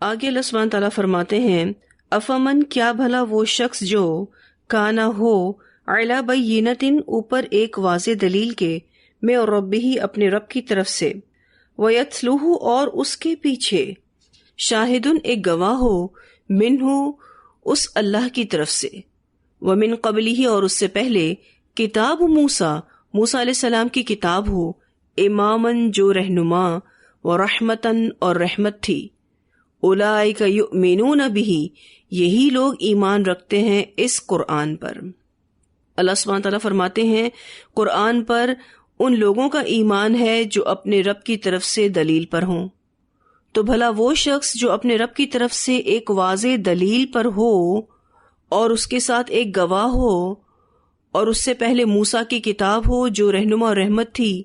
آگے اللہ سبحانہ تعالیٰ فرماتے ہیں افمن کیا بھلا وہ شخص جو کانا ہو علی بینۃ اوپر ایک واضح دلیل کے میں اور ربہ اپنے رب کی طرف سے ویتلوہ اور اس کے پیچھے شاہدن ایک گواہ ہو منہ اس اللہ کی طرف سے ومن قبلہ اور اس سے پہلے کتاب موسیٰ موسیٰ علیہ السلام کی کتاب ہو امامن جو رہنما ورحمتن اور رحمت تھی اولئک یؤمنون بہ یہی لوگ ایمان رکھتے ہیں اس قرآن پر۔ اللہ سبحانہ تعالیٰ فرماتے ہیں قرآن پر ان لوگوں کا ایمان ہے جو اپنے رب کی طرف سے دلیل پر ہوں۔ تو بھلا وہ شخص جو اپنے رب کی طرف سے ایک واضح دلیل پر ہو اور اس کے ساتھ ایک گواہ ہو اور اس سے پہلے موسیٰ کی کتاب ہو جو رہنما اور رحمت تھی،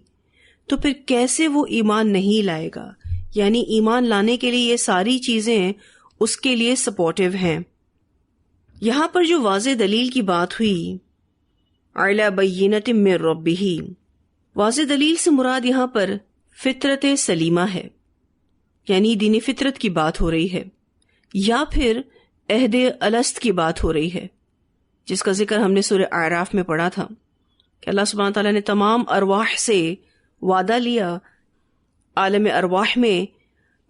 تو پھر کیسے وہ ایمان نہیں لائے گا؟ یعنی ایمان لانے کے لیے یہ ساری چیزیں اس کے لیے سپورٹیو ہیں۔ یہاں پر جو واضح دلیل کی بات ہوئی علی بینۃ من ربہ، واضح دلیل سے مراد یہاں پر فطرت سلیمہ ہے، یعنی دین فطرت کی بات ہو رہی ہے، یا پھر عہد الست کی بات ہو رہی ہے، جس کا ذکر ہم نے سورہ اعراف میں پڑھا تھا کہ اللہ سبحانہ تعالیٰ نے تمام ارواح سے وعدہ لیا۔ عالم ارواح میں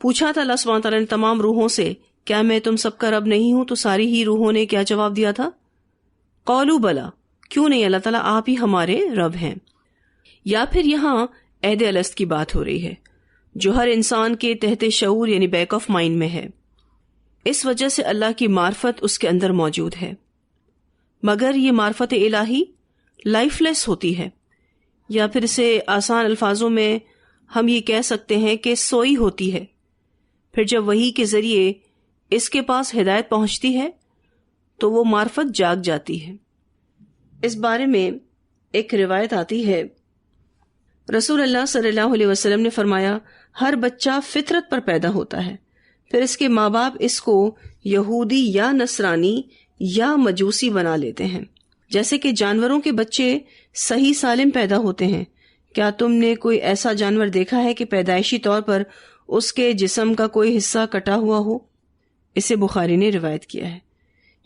پوچھا تھا اللہ سبحانہ تعالیٰ نے تمام روحوں سے کیا میں تم سب کا رب نہیں ہوں؟ تو ساری ہی روحوں نے کیا جواب دیا تھا؟ قالوا بلا، کیوں نہیں اللہ تعالیٰ آپ ہی ہمارے رب ہیں۔ یا پھر یہاں عہد الست کی بات ہو رہی ہے جو ہر انسان کے تحت شعور یعنی بیک آف مائنڈ میں ہے، اس وجہ سے اللہ کی معرفت اس کے اندر موجود ہے، مگر یہ معرفت الہی لائف لیس ہوتی ہے، یا پھر اسے آسان الفاظوں میں ہم یہ کہہ سکتے ہیں کہ سوئی ہوتی ہے۔ پھر جب وحی کے ذریعے اس کے پاس ہدایت پہنچتی ہے تو وہ معرفت جاگ جاتی ہے۔ اس بارے میں ایک روایت آتی ہے، رسول اللہ صلی اللہ علیہ وسلم نے فرمایا ہر بچہ فطرت پر پیدا ہوتا ہے، پھر اس کے ماں باپ اس کو یہودی یا نصرانی یا مجوسی بنا لیتے ہیں، جیسے کہ جانوروں کے بچے صحیح سالم پیدا ہوتے ہیں۔ کیا تم نے کوئی ایسا جانور دیکھا ہے کہ پیدائشی طور پر اس کے جسم کا کوئی حصہ کٹا ہوا ہو؟ اسے بخاری نے روایت کیا ہے۔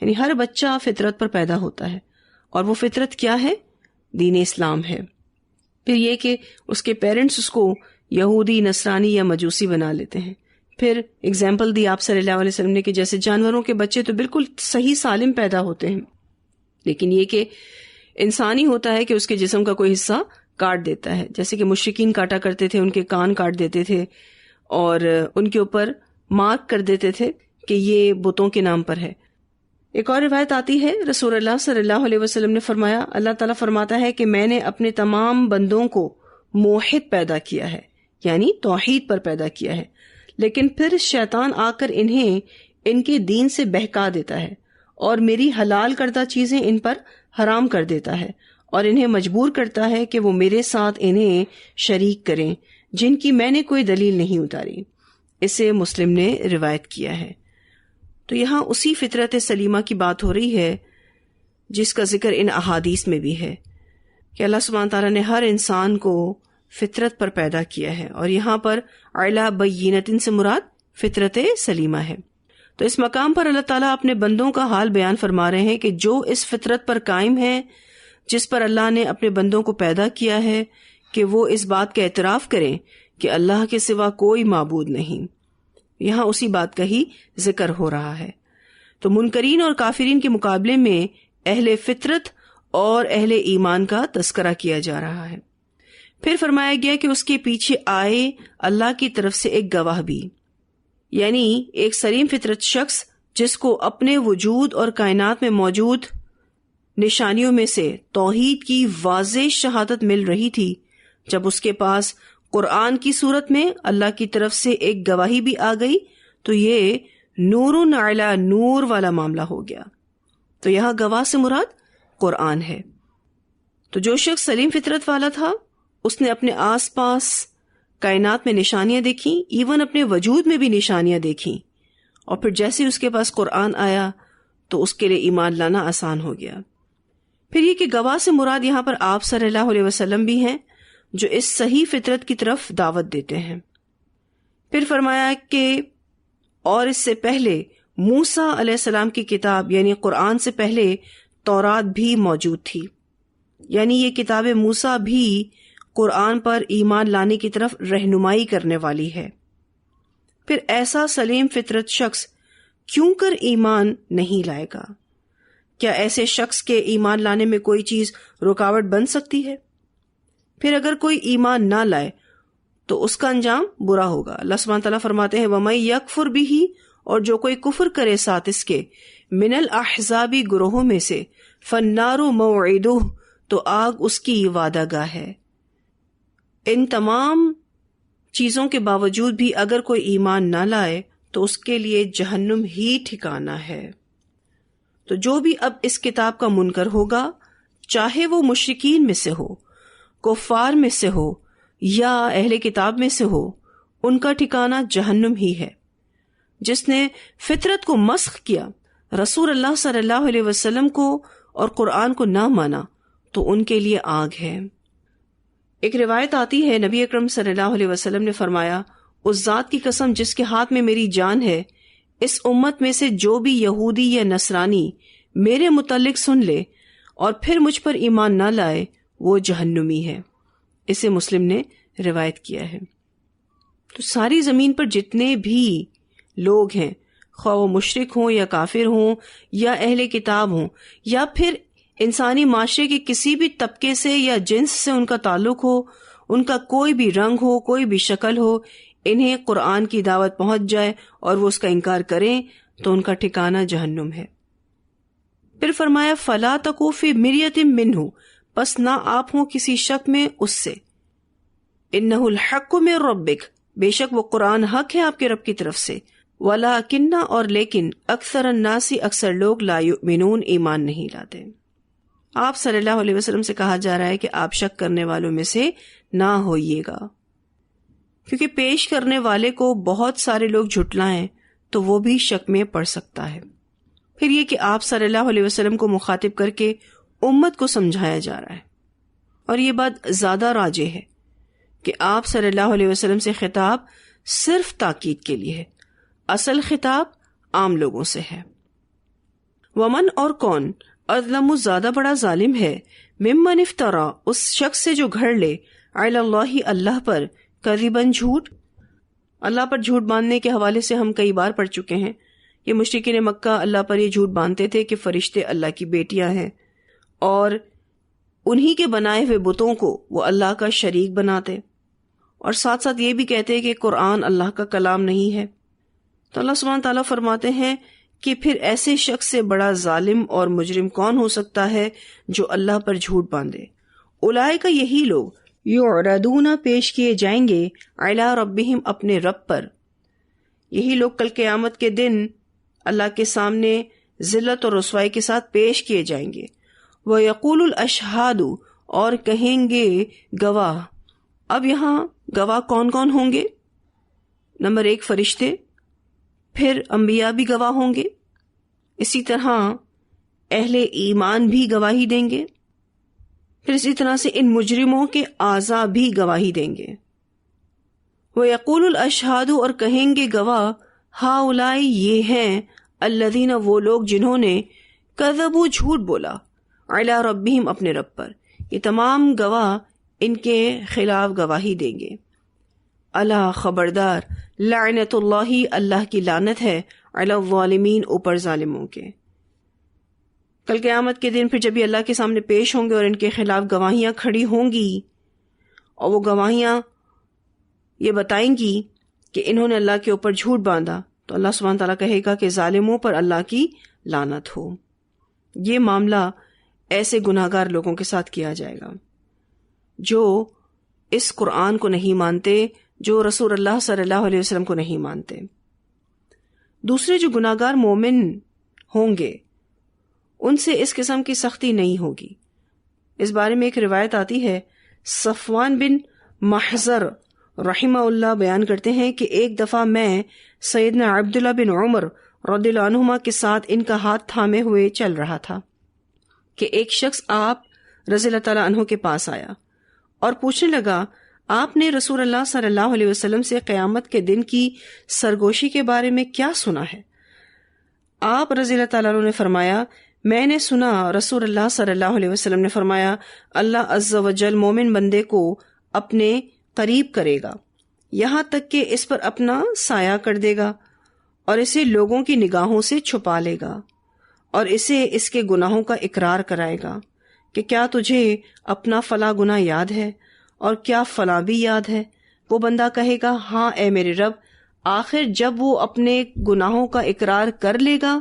یعنی ہر بچہ فطرت پر پیدا ہوتا ہے، اور وہ فطرت کیا ہے؟ دین اسلام ہے۔ پھر یہ کہ اس کے پیرنٹس اس کو یہودی، نصرانی یا مجوسی بنا لیتے ہیں۔ پھر اگزامپل دی آپ صلی اللہ علیہ وسلم نے کہ جیسے جانوروں کے بچے تو بالکل صحیح سالم پیدا ہوتے ہیں، لیکن یہ کہ انسانی ہوتا ہے کہ اس کے جسم کا کوئی حصہ کاٹ دیتا ہے، جیسے کہ مشرکین کاٹا کرتے تھے، ان کے کان کاٹ دیتے تھے اور ان کے اوپر مارک کر دیتے تھے کہ یہ بتوں کے نام پر ہے۔ ایک اور روایت آتی ہے، رسول اللہ صلی اللہ علیہ وسلم نے فرمایا، اللہ تعالیٰ فرماتا ہے کہ میں نے اپنے تمام بندوں کو موحد پیدا کیا ہے، یعنی توحید پر پیدا کیا ہے، لیکن پھر شیطان آ کر انہیں ان کے دین سے بہکا دیتا ہے اور میری حلال کردہ چیزیں ان پر حرام کر دیتا ہے اور انہیں مجبور کرتا ہے کہ وہ میرے ساتھ انہیں شریک کریں جن کی میں نے کوئی دلیل نہیں اتاری۔ اسے مسلم نے روایت کیا ہے۔ تو یہاں اسی فطرت سلیمہ کی بات ہو رہی ہے جس کا ذکر ان احادیث میں بھی ہے کہ اللہ سبحانہ تعالیٰ نے ہر انسان کو فطرت پر پیدا کیا ہے، اور یہاں پر علی بینۃ سے مراد فطرت سلیمہ ہے۔ تو اس مقام پر اللہ تعالیٰ اپنے بندوں کا حال بیان فرما رہے ہیں کہ جو اس فطرت پر قائم ہے جس پر اللہ نے اپنے بندوں کو پیدا کیا ہے، کہ وہ اس بات کا اعتراف کریں کہ اللہ کے سوا کوئی معبود نہیں۔ یہاں اسی بات کا ہی ذکر ہو رہا ہے۔ تو منکرین اور کافرین کے مقابلے میں اہل فطرت اور اہل ایمان کا تذکرہ کیا جا رہا ہے۔ پھر فرمایا گیا کہ اس کے پیچھے آئے اللہ کی طرف سے ایک گواہ بھی، یعنی ایک سلیم فطرت شخص جس کو اپنے وجود اور کائنات میں موجود نشانیوں میں سے توحید کی واضح شہادت مل رہی تھی، جب اس کے پاس قرآن کی صورت میں اللہ کی طرف سے ایک گواہی بھی آ گئی تو یہ نور علی نور والا معاملہ ہو گیا۔ تو یہاں گواہ سے مراد قرآن ہے۔ تو جو شخص سلیم فطرت والا تھا اس نے اپنے آس پاس کائنات میں نشانیاں دیکھیں، ایون اپنے وجود میں بھی نشانیاں دیکھیں، اور پھر جیسے اس کے پاس قرآن آیا تو اس کے لیے ایمان لانا آسان ہو گیا۔ پھر یہ کہ گواہ سے مراد یہاں پر آپ صلی اللہ علیہ وسلم بھی ہیں جو اس صحیح فطرت کی طرف دعوت دیتے ہیں۔ پھر فرمایا کہ اور اس سے پہلے موسیٰ علیہ السلام کی کتاب یعنی قرآن سے پہلے تورات بھی موجود تھی، یعنی یہ کتاب موسیٰ بھی قرآن پر ایمان لانے کی طرف رہنمائی کرنے والی ہے۔ پھر ایسا سلیم فطرت شخص کیوں کر ایمان نہیں لائے گا؟ کیا ایسے شخص کے ایمان لانے میں کوئی چیز رکاوٹ بن سکتی ہے؟ پھر اگر کوئی ایمان نہ لائے تو اس کا انجام برا ہوگا۔ اللہ سبحانہ تعالیٰ فرماتے ہیں وَمَن یکفر بہ، اور جو کوئی کفر کرے ساتھ اس کے، من الاحزاب گروہوں میں سے، فالنار موعدہ، تو آگ اس کی وعدہ گاہ ہے۔ ان تمام چیزوں کے باوجود بھی اگر کوئی ایمان نہ لائے تو اس کے لیے جہنم ہی ٹھکانہ ہے۔ تو جو بھی اب اس کتاب کا منکر ہوگا، چاہے وہ مشرکین میں سے ہو، کفار میں سے ہو یا اہل کتاب میں سے ہو، ان کا ٹھکانہ جہنم ہی ہے۔ جس نے فطرت کو مسخ کیا، رسول اللہ صلی اللہ علیہ وسلم کو اور قرآن کو نہ مانا، تو ان کے لیے آگ ہے۔ ایک روایت آتی ہے نبی اکرم صلی اللہ علیہ وسلم نے فرمایا، اس ذات کی قسم جس کے ہاتھ میں میری جان ہے، اس امت میں سے جو بھی یہودی یا نصرانی میرے متعلق سن لے اور پھر مجھ پر ایمان نہ لائے، وہ جہنمی ہے۔ اسے مسلم نے روایت کیا ہے۔ تو ساری زمین پر جتنے بھی لوگ ہیں، خواہ وہ مشرک ہوں یا کافر ہوں یا اہل کتاب ہوں یا پھر انسانی معاشرے کے کسی بھی طبقے سے یا جنس سے ان کا تعلق ہو، ان کا کوئی بھی رنگ ہو، کوئی بھی شکل ہو، انہیں قرآن کی دعوت پہنچ جائے اور وہ اس کا انکار کریں تو ان کا ٹھکانہ جہنم ہے۔ پھر فرمایا فَلَا تَکُوا فِی مِرْیَةٍ مِّنْہُ، پس نہ آپ ہوں کسی شک میں اس سے، اِنَّهُ الْحَقُّ مِن رَبِّکَ، بے شک وہ قرآن حق ہے آپ کے رب کی طرف سے، وَلَٰكِنَّ، اور لیکن، اکثر الناس، اکثر لوگ، لا یؤمنون، ایمان نہیں لاتے۔ آپ صلی اللہ علیہ وسلم سے کہا جا رہا ہے کہ آپ شک کرنے والوں میں سے نہ ہوئیے گا، کیونکہ پیش کرنے والے کو بہت سارے لوگ جھٹلائیں تو وہ بھی شک میں پڑ سکتا ہے۔ پھر یہ کہ آپ صلی اللہ علیہ وسلم کو مخاطب کر کے امت کو سمجھایا جا رہا ہے، اور یہ بات زیادہ راجح ہے کہ آپ صلی اللہ علیہ وسلم سے خطاب صرف تاکید کے لیے ہے، اصل خطاب عام لوگوں سے ہے۔ ومن، اور کون، اظلم، زیادہ بڑا ظالم ہے، ممن افترا، اس شخص سے جو گھڑ لے، علی اللہ، اللہ پر، کذباً، جھوٹ۔ اللہ پر جھوٹ باندھنے کے حوالے سے ہم کئی بار پڑھ چکے ہیں۔ یہ مشرکین مکہ اللہ پر یہ جھوٹ باندھتے تھے کہ فرشتے اللہ کی بیٹیاں ہیں، اور انہی کے بنائے ہوئے بتوں کو وہ اللہ کا شریک بناتے، اور ساتھ ساتھ یہ بھی کہتے کہ قرآن اللہ کا کلام نہیں ہے۔ تو اللہ سبحانہ تعالیٰ فرماتے ہیں کہ پھر ایسے شخص سے بڑا ظالم اور مجرم کون ہو سکتا ہے جو اللہ پر جھوٹ باندھے۔ اولئک، یہی لوگ، یعرضون، پیش کیے جائیں گے، علی ربہم، اپنے رب پر۔ یہی لوگ کل قیامت کے دن اللہ کے سامنے ذلت اور رسوائی کے ساتھ پیش کیے جائیں گے۔ وَيَقُولُ الْأَشْهَادُ، اور کہیں گے گواہ۔ اب یہاں گواہ کون کون ہوں گے؟ نمبر 1 فرشتے، پھر انبیاء بھی گواہ ہوں گے، اسی طرح اہل ایمان بھی گواہی دیں گے، پھر اسی طرح سے ان مجرموں کے اعضاء بھی گواہی دیں گے۔ وَيَقُولُ الْأَشْهَادُ، اور کہیں گے گواہ، ہَؤُلَاءِ، یہ ہیں، الَّذِينَ، وہ لوگ جنہوں نے، کذبوا، جھوٹ بولا، علی ربہم، اپنے رب پر۔ یہ تمام گواہ ان کے خلاف گواہی دیں گے۔ الا، خبردار، لعنت اللہ، اللہ کی لعنت ہے، علی الظالمین، اوپر ظالموں کے۔ کل قیامت کے دن پھر جب یہ اللہ کے سامنے پیش ہوں گے اور ان کے خلاف گواہیاں کھڑی ہوں گی، اور وہ گواہیاں یہ بتائیں گی کہ انہوں نے اللہ کے اوپر جھوٹ باندھا، تو اللہ سبحانہ تعالیٰ کہے گا کہ ظالموں پر اللہ کی لعنت ہو۔ یہ معاملہ ایسے گناہگار لوگوں کے ساتھ کیا جائے گا جو اس قرآن کو نہیں مانتے، جو رسول اللہ صلی اللہ علیہ وسلم کو نہیں مانتے۔ دوسرے جو گناہگار مومن ہوں گے ان سے اس قسم کی سختی نہیں ہوگی۔ اس بارے میں ایک روایت آتی ہے، صفوان بن محضر رحمہ اللہ بیان کرتے ہیں کہ ایک دفعہ میں سیدنا عبداللہ بن عمر رضی اللہ عنہما کے ساتھ ان کا ہاتھ تھامے ہوئے چل رہا تھا کہ ایک شخص آپ رضی اللہ تعالیٰ عنہ کے پاس آیا اور پوچھنے لگا، آپ نے رسول اللہ صلی اللہ علیہ وسلم سے قیامت کے دن کی سرگوشی کے بارے میں کیا سنا ہے؟ آپ رضی اللہ تعالیٰ عنہ نے فرمایا میں نے سنا رسول اللہ صلی اللہ علیہ وسلم نے فرمایا اللہ عز و جل مومن بندے کو اپنے قریب کرے گا یہاں تک کہ اس پر اپنا سایہ کر دے گا اور اسے لوگوں کی نگاہوں سے چھپا لے گا اور اسے اس کے گناہوں کا اقرار کرائے گا کہ کیا تجھے اپنا فلاں گناہ یاد ہے اور کیا فلاں بھی یاد ہے؟ وہ بندہ کہے گا ہاں اے میرے رب۔ آخر جب وہ اپنے گناہوں کا اقرار کر لے گا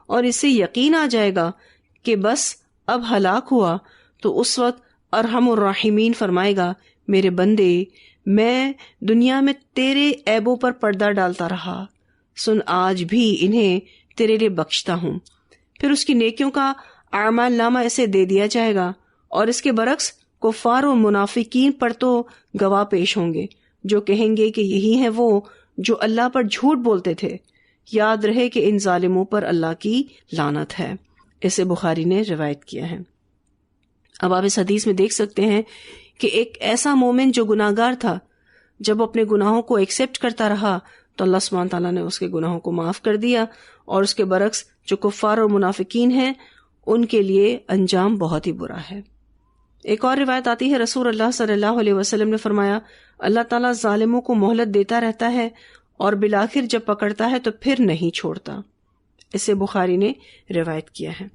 اور اسے یقین آ جائے گا کہ بس اب ہلاک ہوا، تو اس وقت ارحم الراحمین فرمائے گا میرے بندے میں دنیا میں تیرے عیبوں پر پردہ ڈالتا رہا، سن آج بھی انہیں تیرے لیے بخشتا ہوں۔ پھر اس کی نیکیوں کا اعمال نامہ اسے دے دیا جائے گا، اور اس کے برعکس کفار و منافقین پر تو گواہ پیش ہوں گے جو کہیں گے کہ یہی ہیں وہ جو اللہ پر جھوٹ بولتے تھے۔ یاد رہے کہ ان ظالموں پر اللہ کی لعنت ہے۔ اسے بخاری نے روایت کیا ہے۔ اب آپ اس حدیث میں دیکھ سکتے ہیں کہ ایک ایسا مومن جو گناہ گار تھا، جب اپنے گناہوں کو ایکسیپٹ کرتا رہا تو اللہ سبحانہ تعالیٰ نے اس کے گناہوں کو معاف کر دیا، اور اس کے برعکس جو کفار اور منافقین ہیں ان کے لیے انجام بہت ہی برا ہے۔ ایک اور روایت آتی ہے رسول اللہ صلی اللہ علیہ وسلم نے فرمایا اللہ تعالیٰ ظالموں کو مہلت دیتا رہتا ہے اور بالآخر جب پکڑتا ہے تو پھر نہیں چھوڑتا۔ اسے بخاری نے روایت کیا ہے۔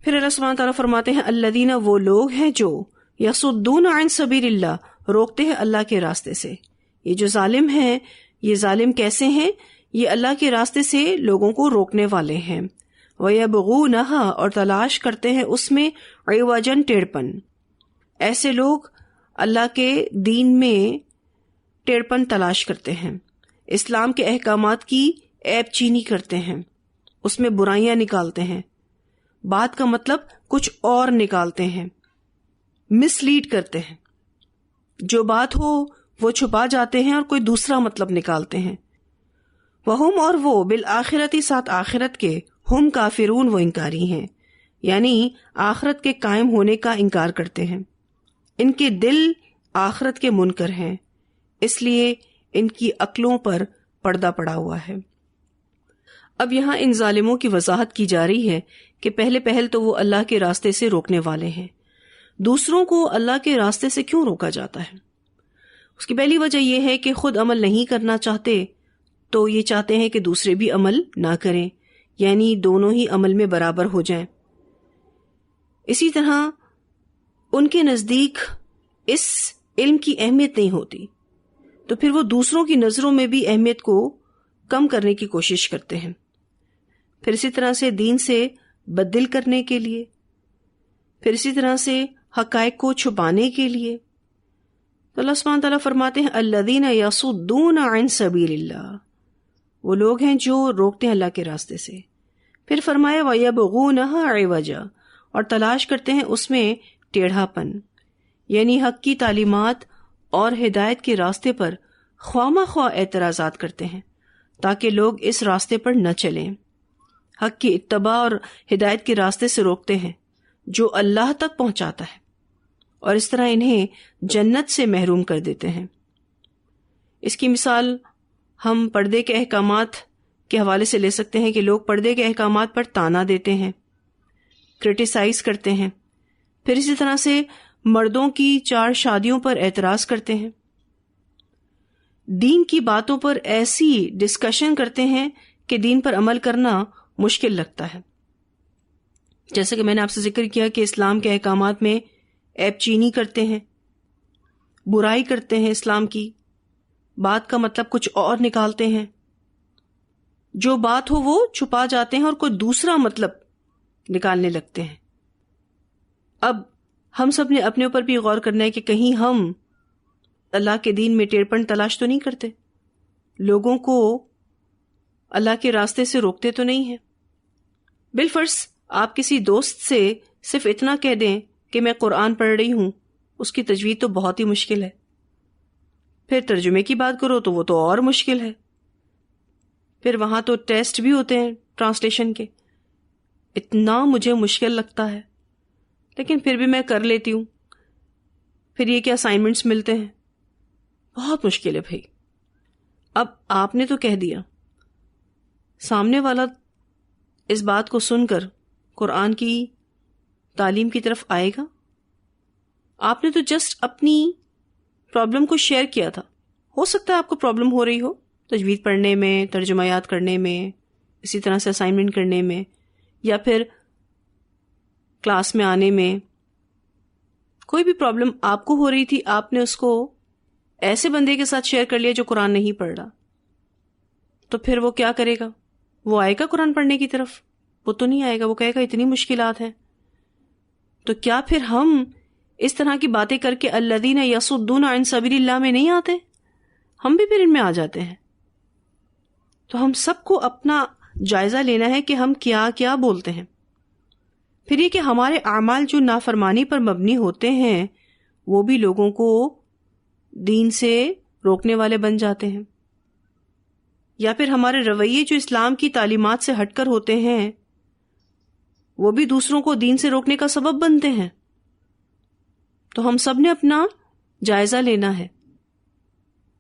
پھر اللہ سبحانہ تعالیٰ فرماتے ہیں الذین، وہ لوگ ہیں جو یصدون عن سبیل اللہ، روکتے ہیں اللہ کے راستے سے۔ یہ جو ظالم ہیں، یہ ظالم کیسے ہیں؟ یہ اللہ کے راستے سے لوگوں کو روکنے والے ہیں۔ وَيَبْغُونَهَا، اور تلاش کرتے ہیں اس میں عوجاً ٹیڑھپن۔ ایسے لوگ اللہ کے دین میں ٹیڑھپن تلاش کرتے ہیں، اسلام کے احکامات کی عیب چینی کرتے ہیں، اس میں برائیاں نکالتے ہیں، بات کا مطلب کچھ اور نکالتے ہیں، مس لیڈ کرتے ہیں، جو بات ہو وہ چھپا جاتے ہیں اور کوئی دوسرا مطلب نکالتے ہیں۔ وہم، اور وہ بالآخرتی، ساتھ آخرت کے، ہم کافرون، وہ انکاری ہیں، یعنی آخرت کے قائم ہونے کا انکار کرتے ہیں۔ ان کے دل آخرت کے منکر ہیں، اس لیے ان کی عقلوں پر پردہ پڑا ہوا ہے۔ اب یہاں ان ظالموں کی وضاحت کی جا رہی ہے کہ پہلے پہل تو وہ اللہ کے راستے سے روکنے والے ہیں۔ دوسروں کو اللہ کے راستے سے کیوں روکا جاتا ہے؟ اس کی پہلی وجہ یہ ہے کہ خود عمل نہیں کرنا چاہتے تو یہ چاہتے ہیں کہ دوسرے بھی عمل نہ کریں، یعنی دونوں ہی عمل میں برابر ہو جائیں۔ اسی طرح ان کے نزدیک اس علم کی اہمیت نہیں ہوتی، تو پھر وہ دوسروں کی نظروں میں بھی اہمیت کو کم کرنے کی کوشش کرتے ہیں۔ پھر اسی طرح سے دین سے بدل کرنے کے لیے، پھر اسی طرح سے حقائق کو چھپانے کے لیے۔ تو اللہ سبحانہ تعالیٰ فرماتے ہیں الذین یصدون عن سبیل اللہ، وہ لوگ ہیں جو روکتے ہیں اللہ کے راستے سے۔ پھر فرمایا وَيَبْغُونَهَا عِوَجًا، اور تلاش کرتے ہیں اس میں ٹیڑھا پن، یعنی حق کی تعلیمات اور ہدایت کے راستے پر خواہ مخواہ اعتراضات کرتے ہیں تاکہ لوگ اس راستے پر نہ چلیں۔ حق کی اتباع اور ہدایت کے راستے سے روکتے ہیں جو اللہ تک پہنچاتا ہے، اور اس طرح انہیں جنت سے محروم کر دیتے ہیں۔ اس کی مثال ہم پردے کے احکامات کے حوالے سے لے سکتے ہیں کہ لوگ پردے کے احکامات پر طعنہ دیتے ہیں، کرٹیسائز کرتے ہیں، پھر اسی طرح سے مردوں کی 4 شادیوں پر اعتراض کرتے ہیں، دین کی باتوں پر ایسی ڈسکشن کرتے ہیں کہ دین پر عمل کرنا مشکل لگتا ہے۔ جیسے کہ میں نے آپ سے ذکر کیا کہ اسلام کے احکامات میں عیب چینی کرتے ہیں، برائی کرتے ہیں اسلام کی، بات کا مطلب کچھ اور نکالتے ہیں، جو بات ہو وہ چھپا جاتے ہیں اور کوئی دوسرا مطلب نکالنے لگتے ہیں۔ اب ہم سب نے اپنے اوپر بھی غور کرنا ہے کہ کہیں ہم اللہ کے دین میں ٹیڑھپن تلاش تو نہیں کرتے، لوگوں کو اللہ کے راستے سے روکتے تو نہیں ہیں۔ بالفرض آپ کسی دوست سے صرف اتنا کہہ دیں کہ میں قرآن پڑھ رہی ہوں، اس کی تجوید تو بہت ہی مشکل ہے، پھر ترجمے کی بات کرو تو وہ تو اور مشکل ہے، پھر وہاں تو ٹیسٹ بھی ہوتے ہیں ٹرانسلیشن کے، اتنا مجھے مشکل لگتا ہے، لیکن پھر بھی میں کر لیتی ہوں۔ پھر یہ کہ اسائنمنٹس ملتے ہیں، بہت مشکل ہے بھائی. اب آپ نے تو کہہ دیا، سامنے والا اس بات کو سن کر قرآن کی تعلیم کی طرف آئے گا؟ آپ نے تو جسٹ اپنی پرابلم کو شیئر کیا تھا. ہو سکتا ہے آپ کو پرابلم ہو رہی ہو تجوید پڑھنے میں، ترجمہ یاد کرنے میں، اسی طرح سے اسائنمنٹ کرنے میں، یا پھر کلاس میں آنے میں. کوئی بھی پرابلم آپ کو ہو رہی تھی، آپ نے اس کو ایسے بندے کے ساتھ شیئر کر لیا جو قرآن نہیں پڑھ رہا، تو پھر وہ کیا کرے گا؟ وہ آئے گا قرآن پڑھنے کی طرف؟ وہ تو نہیں آئے گا. وہ کہے گا اتنی مشکلات ہیں. تو کیا پھر ہم اس طرح کی باتیں کر کے الذین یصدون عن سبیل اللہ میں نہیں آتے؟ ہم بھی پھر ان میں آ جاتے ہیں. تو ہم سب کو اپنا جائزہ لینا ہے کہ ہم کیا کیا بولتے ہیں. پھر یہ کہ ہمارے اعمال جو نافرمانی پر مبنی ہوتے ہیں وہ بھی لوگوں کو دین سے روکنے والے بن جاتے ہیں، یا پھر ہمارے رویے جو اسلام کی تعلیمات سے ہٹ کر ہوتے ہیں وہ بھی دوسروں کو دین سے روکنے کا سبب بنتے ہیں. تو ہم سب نے اپنا جائزہ لینا ہے،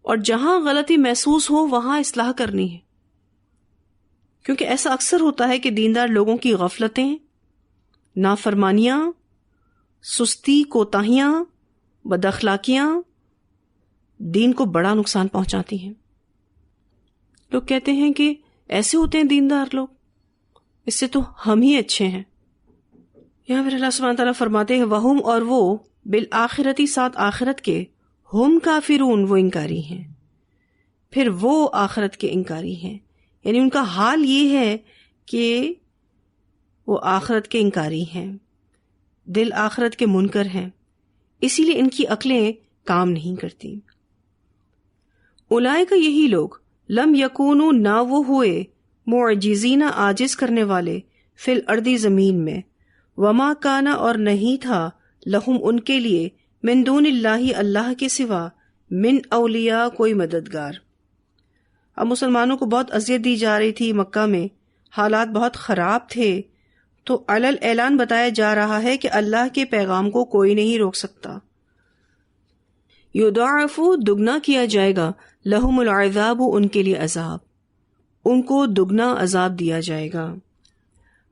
اور جہاں غلطی محسوس ہو وہاں اصلاح کرنی ہے. کیونکہ ایسا اکثر ہوتا ہے کہ دیندار لوگوں کی غفلتیں، نافرمانیاں، سستی، کوتاہیاں، بد اخلاقیاں دین کو بڑا نقصان پہنچاتی ہیں. لوگ کہتے ہیں کہ ایسے ہوتے ہیں دیندار لوگ، اس سے تو ہم ہی اچھے ہیں. یہاں پھر اللہ سبحانہ تعالیٰ فرماتے ہیں وَهُمْ، اور وہ، بالآخرتی، ساتھ آخرت کے، ہم کافرون، وہ انکاری ہیں. پھر وہ آخرت کے انکاری ہیں، یعنی ان کا حال یہ ہے کہ وہ آخرت کے انکاری ہیں، دل آخرت کے منکر ہیں، اسی لیے ان کی عقلیں کام نہیں کرتی. اولئک، یہی لوگ، لم یکونوا، نہ وہ ہوئے، معجزین، عاجز کرنے والے، فی الارض، زمین میں، وما کانا، اور نہیں تھا، لہم، ان کے لیے، من دون اللہ، اللہ کے سوا، من اولیاء، کوئی مددگار. اب مسلمانوں کو بہت اذیت دی جا رہی تھی مکہ میں، حالات بہت خراب تھے، تو علل اعلان بتایا جا رہا ہے کہ اللہ کے پیغام کو کوئی نہیں روک سکتا. یضاعف، دگنا کیا جائے گا، لہم العذاب، ان کے لیے عذاب، ان کو دگنا عذاب دیا جائے گا.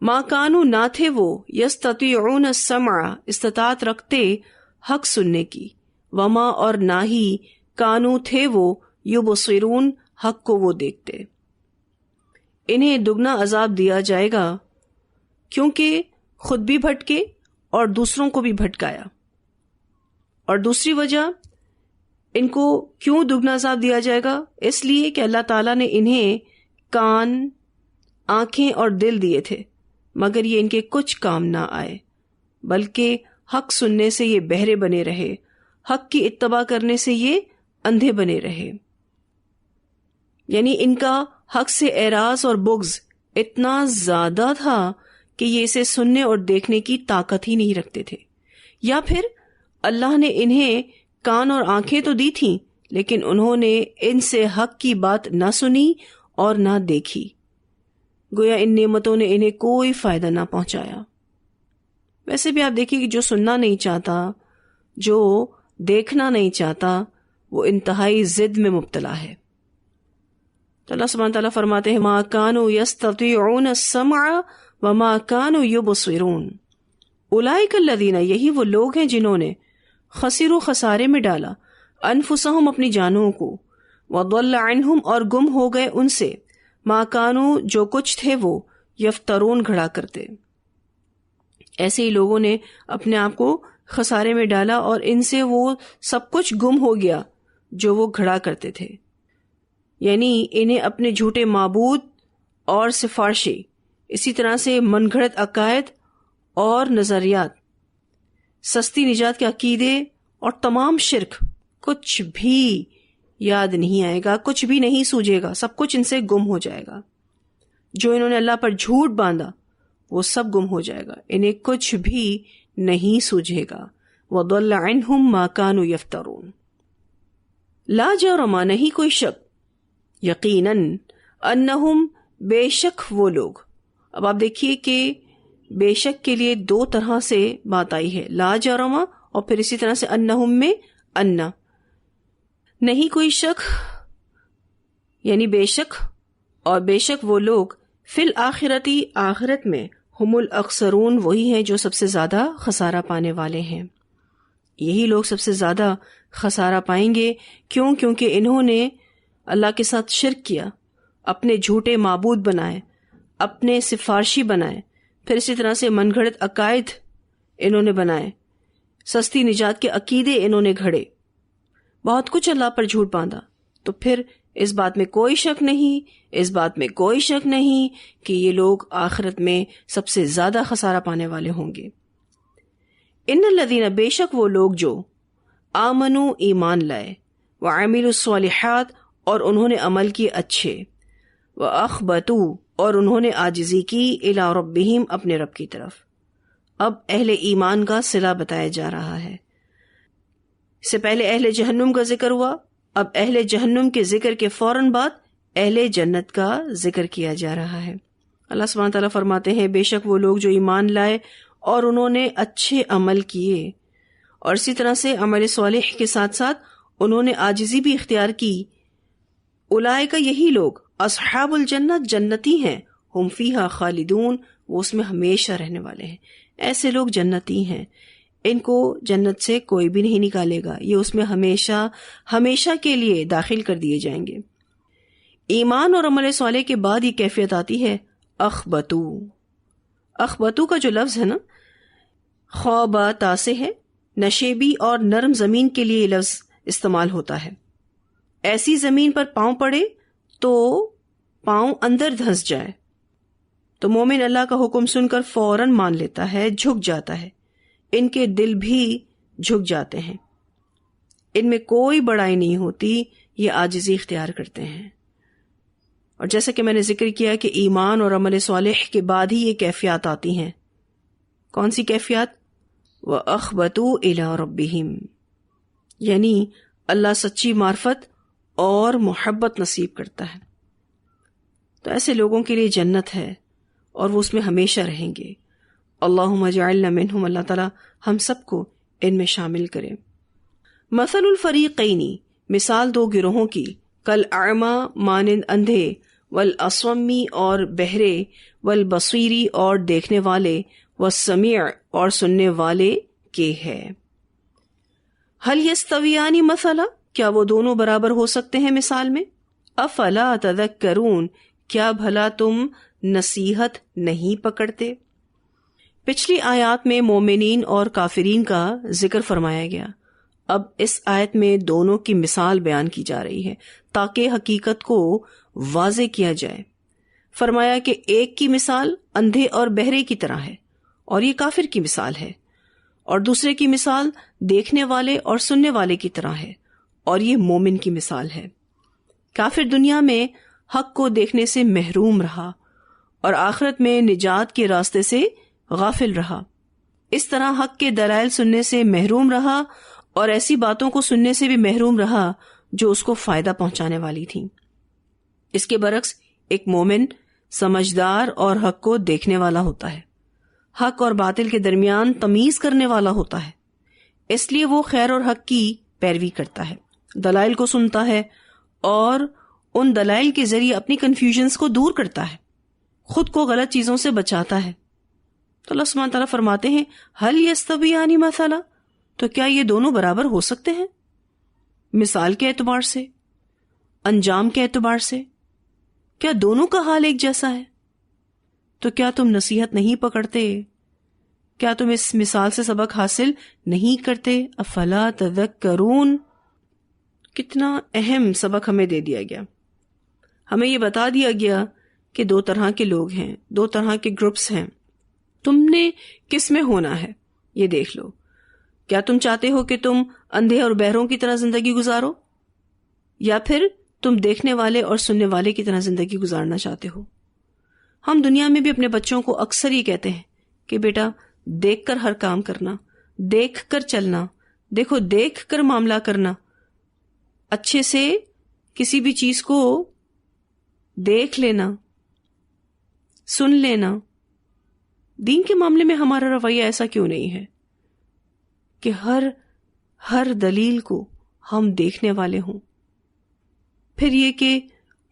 ما کانوا، نہ تھے وہ، یستطیعون السمع، استطاعت رکھتے حق سننے کی، وما، اور نہ ہی، کانوا، تھے وہ، یبصرون، حق کو وہ دیکھتے. انہیں دگنا عذاب دیا جائے گا کیونکہ خود بھی بھٹکے اور دوسروں کو بھی بھٹکایا. اور دوسری وجہ ان کو کیوں دگنا عذاب دیا جائے گا؟ اس لیے کہ اللہ تعالیٰ نے انہیں کان، آنکھیں اور دل دیے تھے، مگر یہ ان کے کچھ کام نہ آئے، بلکہ حق سننے سے یہ بہرے بنے رہے، حق کی اتباع کرنے سے یہ اندھے بنے رہے. یعنی ان کا حق سے اعراض اور بغض اتنا زیادہ تھا کہ یہ اسے سننے اور دیکھنے کی طاقت ہی نہیں رکھتے تھے. یا پھر اللہ نے انہیں کان اور آنکھیں تو دی تھیں، لیکن انہوں نے ان سے حق کی بات نہ سنی اور نہ دیکھی، گویا ان نعمتوں نے انہیں کوئی فائدہ نہ پہنچایا. ویسے بھی آپ دیکھیے کہ جو سننا نہیں چاہتا، جو دیکھنا نہیں چاہتا، وہ انتہائی ضد میں مبتلا ہے. تو اللہ سبحانہ تعالیٰ فرماتے ہیں ما کانوا یستطیعون السمع وما کانوا یبصرون. اولئک الذین، یہی وہ لوگ ہیں جنہوں نے، خسروا، خسارے میں ڈالا، انفسہم، اپنی جانوں کو، وضل عنہم، اور گم ہو گئے ان سے، ما کانوا، جو کچھ تھے وہ، یفترون، گھڑا کرتے. ایسے ہی لوگوں نے اپنے آپ کو خسارے میں ڈالا اور ان سے وہ سب کچھ گم ہو گیا جو وہ گھڑا کرتے تھے. یعنی انہیں اپنے جھوٹے معبود اور سفارشی، اسی طرح سے من گھڑت عقائد اور نظریات، سستی نجات کے عقیدے اور تمام شرک، کچھ بھی یاد نہیں آئے گا، کچھ بھی نہیں سوجے گا، سب کچھ ان سے گم ہو جائے گا. جو انہوں نے اللہ پر جھوٹ باندھا وہ سب گم ہو جائے گا، انہیں کچھ بھی نہیں سوجھے گا. وَضَلَّ عَنْهُمْ مَا كَانُوا يَفْتَرُونَ. لا جرم، نہیں کوئی شک، یقیناً، انہم، بے شک وہ لوگ. اب آپ دیکھیے کہ بے شک کے لیے دو طرح سے بات آئی ہے، لا جرم اور پھر اسی طرح سے انہم میں انا، نہیں کوئی شک یعنی بے شک، اور بے شک وہ لوگ فی الآخرتی آخرت میں ہم الاخسرون وہی ہیں جو سب سے زیادہ خسارہ پانے والے ہیں. یہی لوگ سب سے زیادہ خسارہ پائیں گے. کیوں؟ کیونکہ انہوں نے اللہ کے ساتھ شرک کیا، اپنے جھوٹے معبود بنائے، اپنے سفارشی بنائے، پھر اسی طرح سے من گھڑت عقائد انہوں نے بنائے، سستی نجات کے عقیدے انہوں نے گھڑے، بہت کچھ اللہ پر جھوٹ باندھا. تو پھر اس بات میں کوئی شک نہیں کہ یہ لوگ آخرت میں سب سے زیادہ خسارہ پانے والے ہوں گے. ان الذین، بے شک وہ لوگ جو آمنو ایمان لائے، وعملوا الصالحات اور انہوں نے عمل کیے اچھے، واخبتوا اور انہوں نے عاجزی کی، الی ربہم اپنے رب کی طرف. اب اہل ایمان کا صلہ بتایا جا رہا ہے. اس سے پہلے اہل جہنم کا ذکر ہوا، اب اہل جہنم کے ذکر کے فوراً بعد اہل جنت کا ذکر کیا جا رہا ہے. اللہ سبحانہ تعالیٰ فرماتے ہیں بے شک وہ لوگ جو ایمان لائے اور انہوں نے اچھے عمل کیے، اور اسی طرح سے عمل صالح کے ساتھ ساتھ انہوں نے عاجزی بھی اختیار کی، اولئک یہی لوگ اصحاب الجنت جنتی ہیں، ہم فیہا خالدون وہ اس میں ہمیشہ رہنے والے ہیں. ایسے لوگ جنتی ہیں، ان کو جنت سے کوئی بھی نہیں نکالے گا، یہ اس میں ہمیشہ کے لیے داخل کر دیے جائیں گے. ایمان اور عمل صالح کے بعد یہ کیفیت آتی ہے اخبتو. اخبتو کا جو لفظ ہے نا، خوابا تا سے ہے، نشیبی اور نرم زمین کے لیے یہ لفظ استعمال ہوتا ہے. ایسی زمین پر پاؤں پڑے تو پاؤں اندر دھنس جائے، تو مومن اللہ کا حکم سن کر فوراً مان لیتا ہے، جھک جاتا ہے. ان کے دل بھی جھک جاتے ہیں، ان میں کوئی بڑائی نہیں ہوتی، یہ عاجزی اختیار کرتے ہیں. اور جیسا کہ میں نے ذکر کیا کہ ایمان اور عمل صالح کے بعد ہی یہ کیفیات آتی ہیں. کون سی کیفیات؟ وَأَخْبَتُوا إِلَىٰ رَبِّهِمْ، یعنی اللہ سچی معرفت اور محبت نصیب کرتا ہے. تو ایسے لوگوں کے لیے جنت ہے اور وہ اس میں ہمیشہ رہیں گے. اللہم اجعلنا منہم، اللہ تعالیٰ ہم سب کو ان میں شامل کرے. مثل الفریقین، مثال دو گروہوں کی، کالاعمی مانند اندھے، والاصمی اور بہرے، والبصیری اور دیکھنے والے، والسمیع اور سننے والے کے ہے. هل یستویان مثلا، کیا وہ دونوں برابر ہو سکتے ہیں مثال میں؟ افلا تذکرون، کیا بھلا تم نصیحت نہیں پکڑتے؟ پچھلی آیات میں مومنین اور کافرین کا ذکر فرمایا گیا. اب اس آیت میں دونوں کی مثال بیان کی جا رہی ہے تاکہ حقیقت کو واضح کیا جائے. فرمایا کہ ایک کی مثال اندھے اور بہرے کی طرح ہے اور یہ کافر کی مثال ہے، اور دوسرے کی مثال دیکھنے والے اور سننے والے کی طرح ہے اور یہ مومن کی مثال ہے. کافر دنیا میں حق کو دیکھنے سے محروم رہا اور آخرت میں نجات کے راستے سے غافل رہا. اس طرح حق کے دلائل سننے سے محروم رہا اور ایسی باتوں کو سننے سے بھی محروم رہا جو اس کو فائدہ پہنچانے والی تھیں. اس کے برعکس ایک مومن سمجھدار اور حق کو دیکھنے والا ہوتا ہے، حق اور باطل کے درمیان تمیز کرنے والا ہوتا ہے. اس لیے وہ خیر اور حق کی پیروی کرتا ہے، دلائل کو سنتا ہے اور ان دلائل کے ذریعے اپنی کنفیوژنز کو دور کرتا ہے، خود کو غلط چیزوں سے بچاتا ہے. تو اللہ سبحانہ تعالیٰ فرماتے ہیں هل یستویان مثلا، تو کیا یہ دونوں برابر ہو سکتے ہیں؟ مثال کے اعتبار سے، انجام کے اعتبار سے، کیا دونوں کا حال ایک جیسا ہے؟ تو کیا تم نصیحت نہیں پکڑتے؟ کیا تم اس مثال سے سبق حاصل نہیں کرتے؟ افلا تذکرون. کتنا اہم سبق ہمیں دے دیا گیا. ہمیں یہ بتا دیا گیا کہ دو طرح کے لوگ ہیں، دو طرح کے گروپس ہیں. تم نے کس میں ہونا ہے یہ دیکھ لو. کیا تم چاہتے ہو کہ تم اندھے اور بہروں کی طرح زندگی گزارو، یا پھر تم دیکھنے والے اور سننے والے کی طرح زندگی گزارنا چاہتے ہو؟ ہم دنیا میں بھی اپنے بچوں کو اکثر یہ کہتے ہیں کہ بیٹا دیکھ کر ہر کام کرنا، دیکھ کر چلنا، دیکھو دیکھ کر معاملہ کرنا، اچھے سے کسی بھی چیز کو دیکھ لینا، سن لینا. دین کے معاملے میں ہمارا رویہ ایسا کیوں نہیں ہے کہ ہر دلیل کو ہم دیکھنے والے ہوں. پھر یہ کہ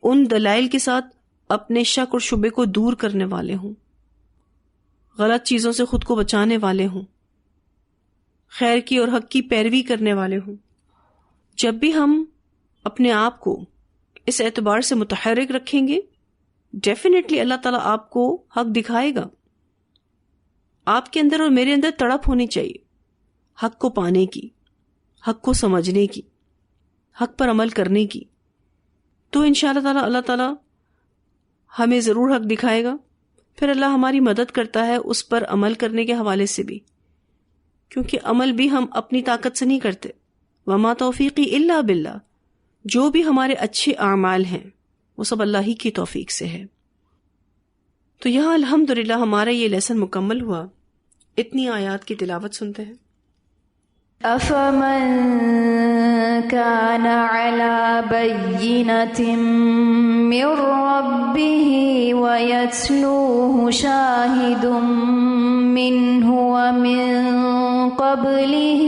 ان دلائل کے ساتھ اپنے شک اور شبے کو دور کرنے والے ہوں، غلط چیزوں سے خود کو بچانے والے ہوں، خیر کی اور حق کی پیروی کرنے والے ہوں. جب بھی ہم اپنے آپ کو اس اعتبار سے متحرک رکھیں گے، ڈیفینیٹلی اللہ تعالیٰ آپ کو حق دکھائے گا. آپ کے اندر اور میرے اندر تڑپ ہونی چاہیے حق کو پانے کی، حق کو سمجھنے کی، حق پر عمل کرنے کی. تو انشاءاللہ اللہ تعالیٰ ہمیں ضرور حق دکھائے گا. پھر اللہ ہماری مدد کرتا ہے اس پر عمل کرنے کے حوالے سے بھی، کیونکہ عمل بھی ہم اپنی طاقت سے نہیں کرتے. وما توفیقی الا باللہ. جو بھی ہمارے اچھے اعمال ہیں وہ سب اللہ ہی کی توفیق سے ہے. تو یہاں الحمدللہ ہمارا یہ لیسن مکمل ہوا. اتنی آیات کی تلاوت سنتے ہیں. أَفَمَنْ كَانَ عَلَى بَيِّنَةٍ مِّن رَّبِّهِ وَيَتْلُوهُ شَاهِدٌ مِّنْهُ وَمِن قَبْلِهِ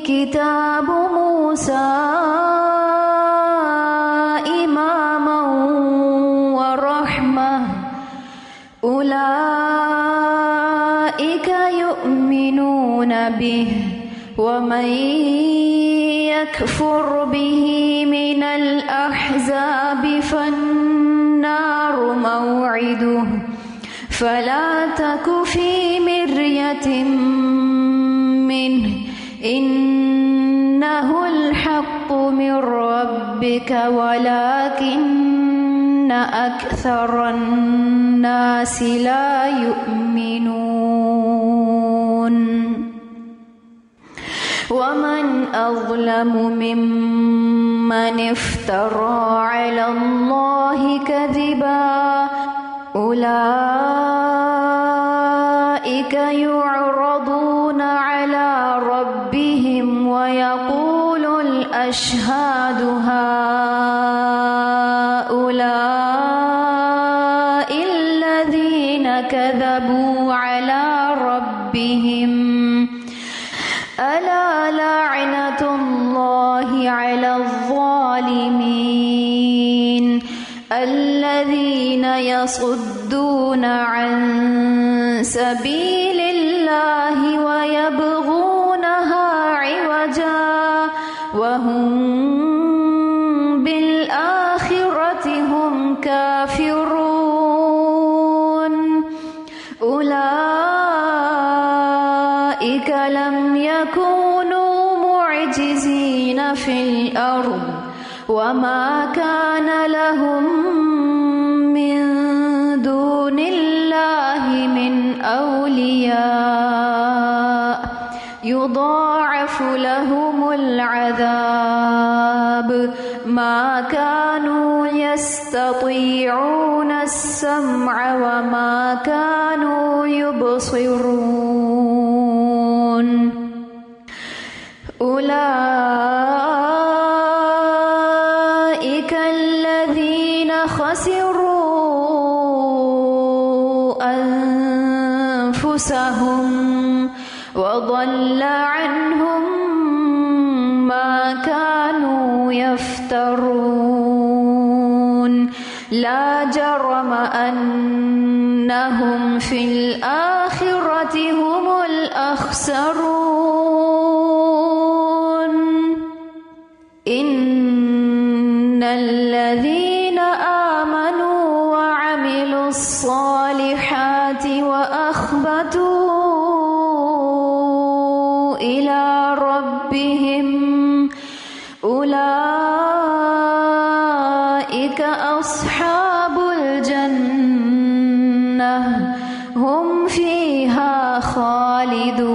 كِتَابُ مُوسَى إِمَامًا وَرَحْمَةً أُولَئِكَ يُؤْمِنُونَ بِهِ وَمَن يَكْفُرْ بِهِ مِنَ الْأَحْزَابِ فَالنَّارُ مَوْعِدُهُ فَلَا تَكُ فِي مِرْيَةٍ مِّنْهُ إِنَّهُ الْحَقُّ مِنْ رَبِّكَ وَلَكِنَّ أَكْثَرَ النَّاسِ لَا يُؤْمِنُونَ. وَمَنْ أَظْلَمُ مِمَّنِ افْتَرَى عَلَى اللَّهِ كَذِبًا أُولَئِكَ يُعْرَضُونَ عَلَى رَبِّهِمْ وَيَقُولُ الْأَشْهَادُ هَؤُلَاءِ الَّذِينَ كَذَبُوا عَلَى رَبِّهِمْ أَلَا لَعْنَةُ اللَّهِ عَلَى الظَّالِمِينَ الَّذِينَ يَصُدُّونَ عَن سَبِيلِ اللَّهِ وَيَبْغُونَهَا عِوَجًا وَهُم بِالْآخِرَةِ هُمْ كَافِرُونَ. أُولَئِكَ لَمْ يَكُونُوا مُعْجِزِينَ فِي الْأَرْضِ وَمَا كَانَ لَهُم مِّن دُونِ اللَّهِ مِنْ أَوْلِيَاءَ يُضَاعَفُ لَهُمُ الْعَذَابُ مَا كَانُوا يَسْتَطِيعُونَ السَّمْعَ وَمَا كَانُوا يُبْصِرُونَ. أُولَئِكَ الَّذِينَ خَسِرُوا أَنفُسَهُمْ وَضَلَّ عَنْهُمْ مَا كَانُوا يَفْتَرُونَ. لَا جَرَمَ أَنَّهُمْ فِي الْآخِرَةِ هُمُ الْأَخْسَرُونَ. إِنَّ الَّذِينَ آمَنُوا وَعَمِلُوا الصَّالِحَاتِ وَأَخْبَتُوا إِلَى رَبِّهِمْ أُولَئِكَ أَصْحَابُ الْجَنَّةِ هُمْ فِيهَا خَالِدُونَ.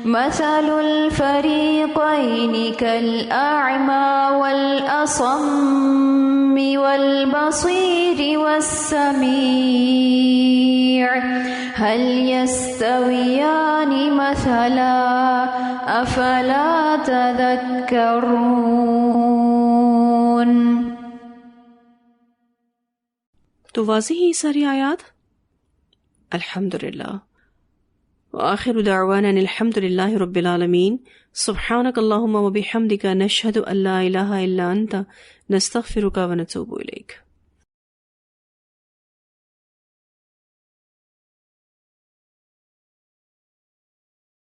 مَثَلُ الْفَرِيقَيْنِ كَالْأَعْمَى وَالْأَصَمِّ وَالْبَصِيرِ وَالسَّمِيعِ هَلْ يَسْتَوِيَانِ مَثَلًا أَفَلَا تَذَكَّرُونَ. تو واضح ہی ساری آیات. الحمدللہ. وآخر دعوانا الحمد للہ رب العالمین. سبحانک اللہم وبحمدک نشہد ان لا الہ الا انت نستغفرک ونتوب الیک.